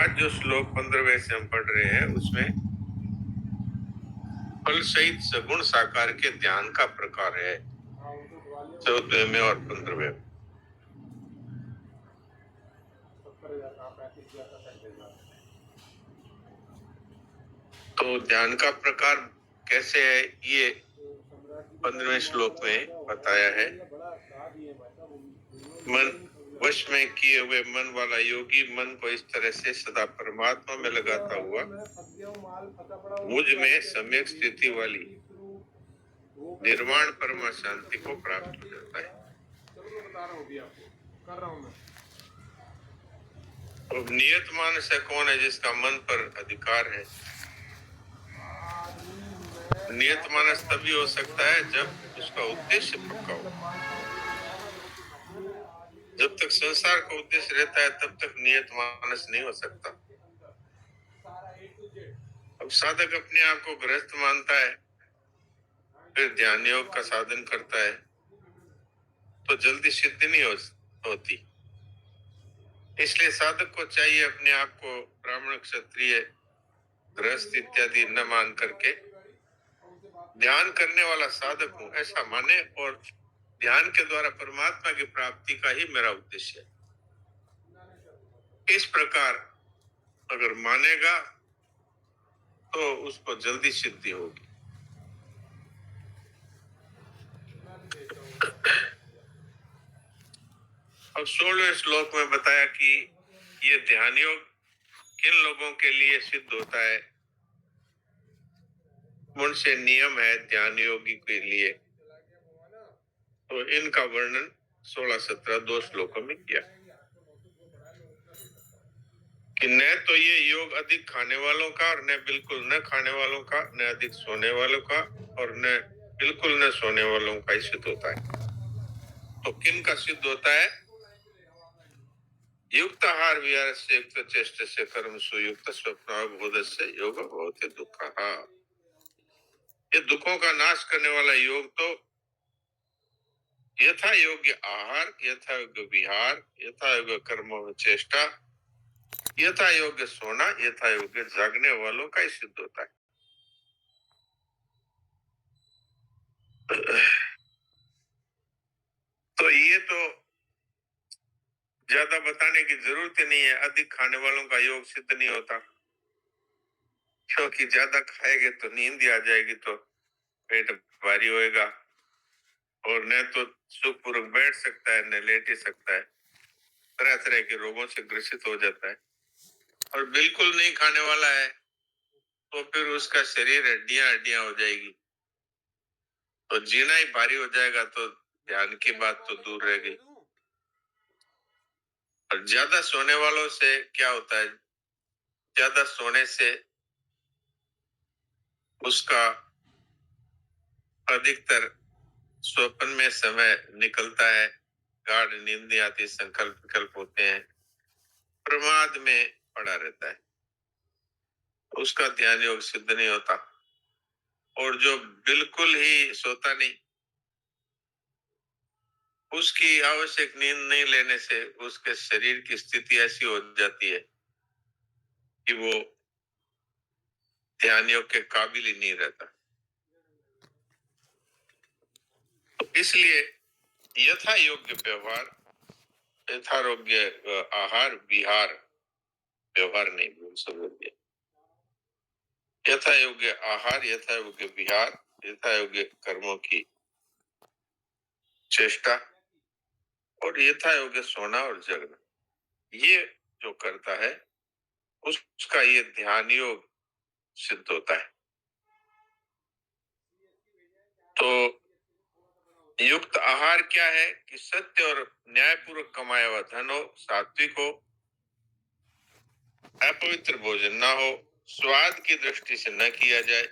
आज जो श्लोक 15वें से हम पढ़ रहे हैं उसमें फल सहित सगुण साकार के ध्यान का प्रकार है 14वें में और 15वें में। तो ध्यान का प्रकार कैसे है ये 15वें श्लोक में बताया है। मन वश में किए हुए मन वाला योगी मन को इस तरह से सदा परमात्मा में लगाता हुआ मुझ में सम्यक स्थिति वाली निर्वाण परमा शांति को प्राप्त हो जाता है। अब नियत मानस है कौन है? जिसका मन पर अधिकार है। नियत मानस तभी हो सकता है जब उसका उद्देश्य पक्का हो। जब तक संसार का उद्देश्य रहता है तब तक नियत मानस नहीं हो सकता। अब साधक अपने आप को गृहस्थ मानता है, फिर ध्यान योग का साधन करता है तो जल्दी सिद्धि नहीं होती। इसलिए साधक को चाहिए अपने आप को ब्राह्मण, क्षत्रिय, गृहस्थ इत्यादि न मान करके ध्यान करने वाला साधक हूं ऐसा माने और ध्यान के द्वारा परमात्मा की प्राप्ति का ही मेरा उद्देश्य है। इस प्रकार अगर मानेगा तो उसको जल्दी सिद्धि होगी। अब 16वें श्लोक में बताया कि ये ध्यान योग किन लोगों के लिए सिद्ध होता है, कौन से नियम है ध्यान योगी के लिए, तो इनका वर्णन 16-17 दो श्लोकों में किया कि न तो ये योग अधिक खाने वालों का और न बिल्कुल न खाने वालों का, न अधिक सोने वालों का और न बिल्कुल न सोने वालों का ही सिद्ध होता है। तो किन का सिद्ध होता है? युक्त आहार विहार से युक्त चेष्ट से कर्म सुयुक्त स्वप्नावबोध से योग भवति दुःखः। ये दुखों का नाश करने वाला योग तो यथा योग्य आहार, यथा योग्य विहार, यथा योग्य कर्म चेष्टा, यथा योग्य सोना, यथा योग्य जागने वालों का ही सिद्ध होता है। तो ये तो ज्यादा बताने की जरूरत ही नहीं है। अधिक खाने वालों का योग सिद्ध नहीं होता, क्योंकि ज्यादा खाएंगे तो नींद आ जाएगी, तो पेट भारी होएगा और न तो सुखपूर्वक बैठ सकता है न लेट ही सकता है, तरह तरह के रोगों से ग्रसित हो जाता है। और बिल्कुल नहीं खाने वाला है तो फिर उसका शरीर हड्डियां हड्डियां हो जाएगी, तो जीना ही भारी हो जाएगा, तो ध्यान की बात तो दूर रह गई। और ज्यादा सोने वालों से क्या होता है? ज्यादा सोने से उसका अधिकतर स्वप्न में समय निकलता है, गाढ़ नींद नहीं आती, संकल्प विकल्प होते हैं, प्रमाद में पड़ा रहता है, उसका ध्यान योग सिद्ध नहीं होता। और जो बिल्कुल ही सोता नहीं, उसकी आवश्यक नींद नहीं लेने से उसके शरीर की स्थिति ऐसी हो जाती है कि वो ध्यान योग के काबिल ही नहीं रहता। तो इसलिए यथा योग्य व्यवहार, यथायोग्य आहार विहार, व्यवहार नहीं बोल सकते, यथा योग्य आहार, यथा योग्य विहार, यथा योग्य कर्मों की चेष्टा और यथा योग्य सोना और जगना, ये जो करता है उसका ये ध्यान योग सिद्ध होता है। तो युक्त आहार क्या है कि सत्य और न्यायपूर्वक कमाया हुआ धन हो, सात्विक हो, अपवित्र भोजन ना हो, स्वाद की दृष्टि से न किया जाए,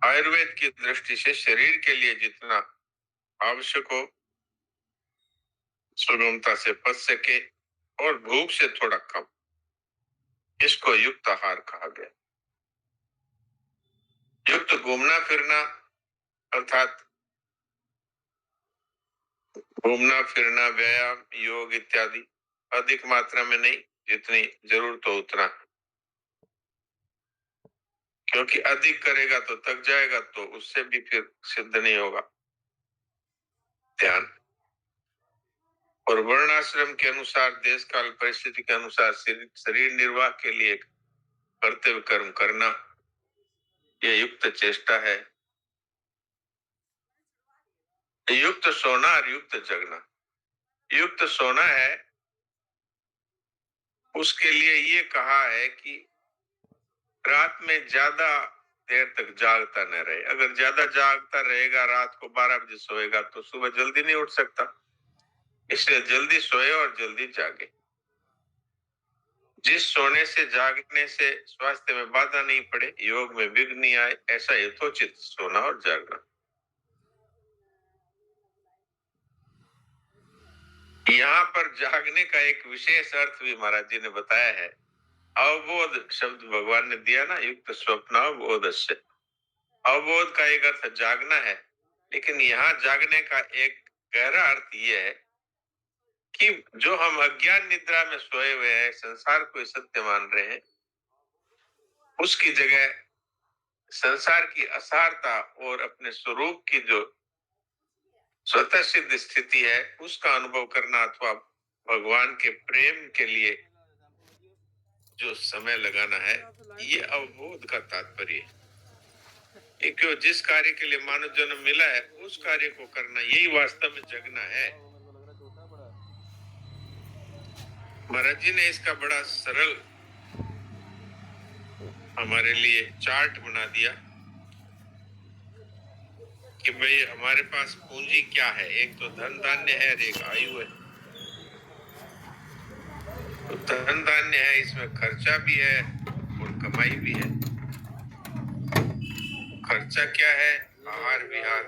आयुर्वेद की दृष्टि से शरीर के लिए जितना आवश्यक हो सुगमता से पच सके और भूख से थोड़ा कम, इसको युक्त आहार कहा गया। युक्त घूमना फिरना अर्थात घूमना फिरना, व्यायाम, योग इत्यादि अधिक मात्रा में नहीं, जितनी जरूरत हो उतना, क्योंकि अधिक करेगा तो थक जाएगा, तो उससे भी फिर सिद्ध नहीं होगा ध्यान। और वर्णाश्रम के अनुसार, देश काल परिस्थिति के अनुसार शरीर निर्वाह के लिए कर्तव्य कर्म करना, यह युक्त चेष्टा है। युक्त सोना और युक्त जगना। युक्त सोना है, उसके लिए ये कहा है कि रात में ज्यादा देर तक जागता न रहे। अगर ज्यादा जागता रहेगा, रात को 12 बजे सोएगा, तो सुबह जल्दी नहीं उठ सकता। इसलिए जल्दी सोए और जल्दी जागे। जिस सोने से जागने से स्वास्थ्य में बाधा नहीं पड़े, योग में विघ्न नहीं आए, ऐसा यथोचित सोना और जागना। यहाँ पर जागने का एक विशेष अर्थ भी महाराज जी ने बताया है। अवबोध शब्द भगवान ने दिया ना, युक्त स्वप्नावबोध से। अवबोध का एक अर्थ जागना है, लेकिन यहाँ जागने का एक गहरा अर्थ यह है कि जो हम अज्ञान निद्रा में सोए हुए हैं, संसार को सत्य मान रहे हैं, उसकी जगह संसार की असारता और अपने स्वरूप की जो स्वतः सिद्ध स्थिति है, उसका अनुभव करना, अथवा भगवान के प्रेम के लिए जो समय लगाना है, ये अवबोध का तात्पर्य है। क्यों? जिस कार्य के लिए मानव जन्म मिला है, उस कार्य को करना, यही वास्तव में जगना है। महाराज जी ने इसका बड़ा सरल हमारे लिए चार्ट बना दिया कि भाई हमारे पास पूंजी क्या है। एक तो धन धान्य है और एक आयु है। तो धन धान्य है, इसमें खर्चा भी है और कमाई भी है। खर्चा क्या है? आहार विहार।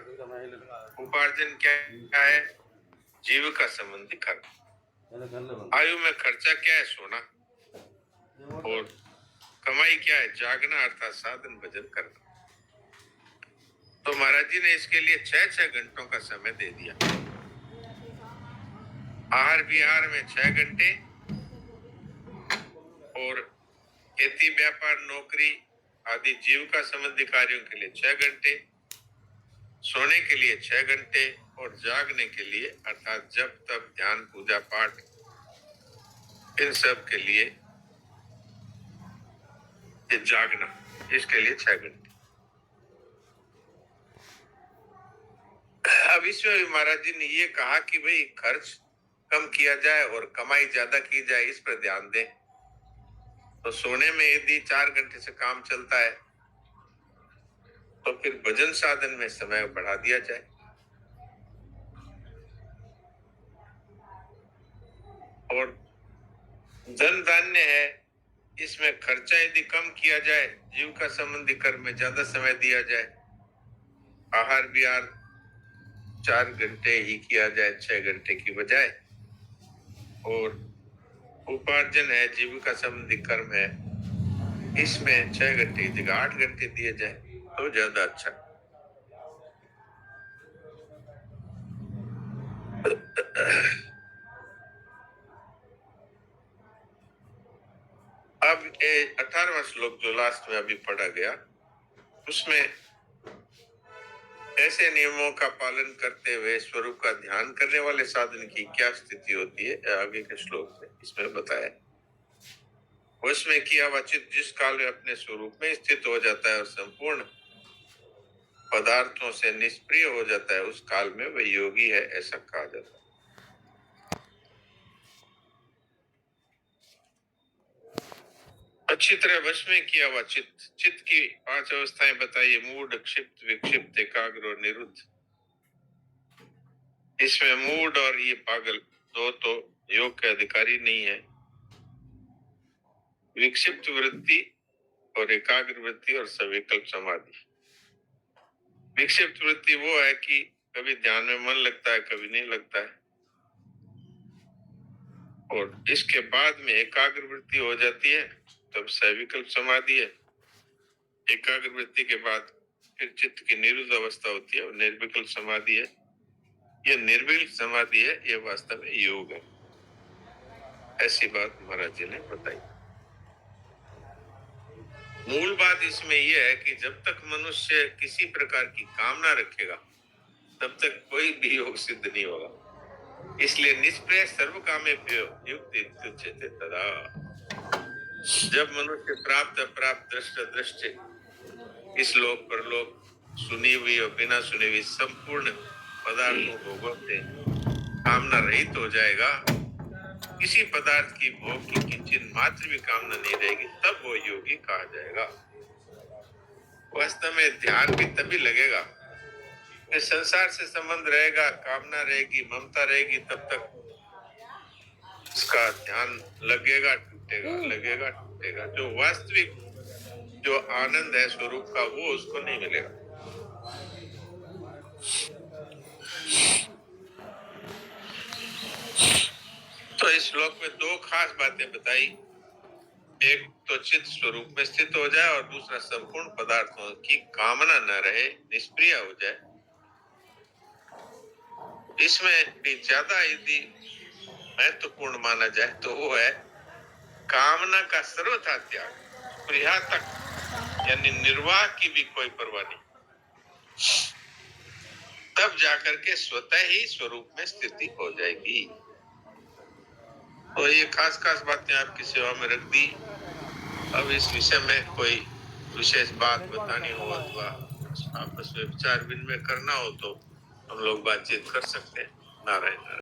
उपार्जन क्या है? जीविका संबंधी कर्म। आयु में खर्चा क्या है? सोना। और कमाई क्या है? जागना, अर्थात साधन भजन करना। तो महाराज जी ने इसके लिए 6-6 घंटों का समय दे दिया। आहार विहार में 6 घंटे, और खेती व्यापार नौकरी आदि जीविका संबंधी कार्यों के लिए 6 घंटे, सोने के लिए 6 घंटे, और जागने के लिए अर्थात जब तक ध्यान पूजा पाठ इन सब के लिए जागना, इसके लिए 6 घंटे। अब इसमें भी महाराज जी ने ये कहा कि भाई खर्च कम किया जाए और कमाई ज्यादा की जाए, इस पर ध्यान दें। तो सोने में यदि 4 घंटे से काम चलता है, तो फिर भजन साधन में समय बढ़ा दिया जाए। और धन धान्य है, इसमें खर्चा यदि कम किया जाए, जीविका संबंधी कर्म में ज्यादा समय दिया जाए, आहार विहार 4 घंटे ही किया जाए 6 घंटे की बजाय, और उपार्जन है, जीविका संबंधी कर्म है, इसमें 6 घंटे की जगह 8 घंटे दिए जाए तो ज्यादा अच्छा। अब 18वां श्लोक जो लास्ट में अभी पढ़ा गया, उसमें ऐसे नियमों का पालन करते हुए स्वरूप का ध्यान करने वाले साधन की क्या स्थिति होती है, आगे के श्लोक में इसमें बताया। उसमें किया हुआ चित्त जिस काल में अपने स्वरूप में स्थित हो जाता है और संपूर्ण पदार्थों से निष्क्रिय हो जाता है, उस काल में वह योगी है, ऐसा कहा जाता है। अच्छी तरह वश में किया हुआ चित्त। चित्त की 5 अवस्थाएं बताइए: मूढ़, क्षिप्त, विक्षिप्त, एकाग्र और निरुद्ध। इसमें मूढ़ और ये पागल दो तो योग के अधिकारी नहीं है। विक्षिप्त वृत्ति और एकाग्र वृत्ति और सविकल्प समाधि। विक्षिप्त वृत्ति वो है कि कभी ध्यान में मन लगता है, कभी नहीं लगता है, और इसके बाद में एकाग्र वृत्ति हो जाती है, तब सविकल्प समाधि है। एकाग्र वृत्ति के बाद फिर चित्त की निरुद्ध अवस्था होती है और निर्विकल्प समाधि है। यह निर्विकल्प समाधि है, यह वास्तव में योग है। ऐसी बात महाराज जी ने बताई। मूल बात इसमें यह है कि जब तक मनुष्य किसी प्रकार की कामना रखेगा तब तक कोई भी योग सिद्ध नहीं होगा। इसलिए निष्प्रय सर्व कामेभ्यो युक्त इत्युच्यते तदा। जब मनुष्य प्राप्त अप्राप्त दृष्ट दृष्टि इस लोक परलोक सुनी हुई और बिना सुनी हुई संपूर्ण पदार्थों भोगों से कामना रहित हो जाएगा, किसी पदार्थ की भोग की किंचित मात्र भी कामना नहीं रहेगी, तब वो योगी कहा जाएगा। वास्तव में ध्यान भी तभी लगेगा, संसार से संबंध रहेगा, कामना रहेगी, ममता रहेगी, तब तक उसका ध्यान लगेगा टूटेगा, लगेगा टूटेगा। जो वास्तविक जो आनंद है स्वरूप का वो उसको नहीं मिलेगा। तो इस श्लोक में दो खास बातें बताई, एक तो चित्त स्वरूप में स्थित हो जाए और दूसरा संपूर्ण पदार्थों की कामना न रहे, निष्क्रिय हो जाए। इसमें भी ज्यादा यदि महत्वपूर्ण माना जाए तो वो है कामना का सर्वथा त्याग, स्पृहा तक यानी निर्वाह की भी कोई परवाह नहीं, तब जाकर के स्वतः ही स्वरूप में स्थिति हो जाएगी। तो ये खास खास बातें आपकी सेवा में रख दी। अब इस विषय में कोई विशेष बात बतानी हो अथवा आपस में विचार विनिमय करना हो तो हम लोग बातचीत कर सकते हैं। नारायण नारायण।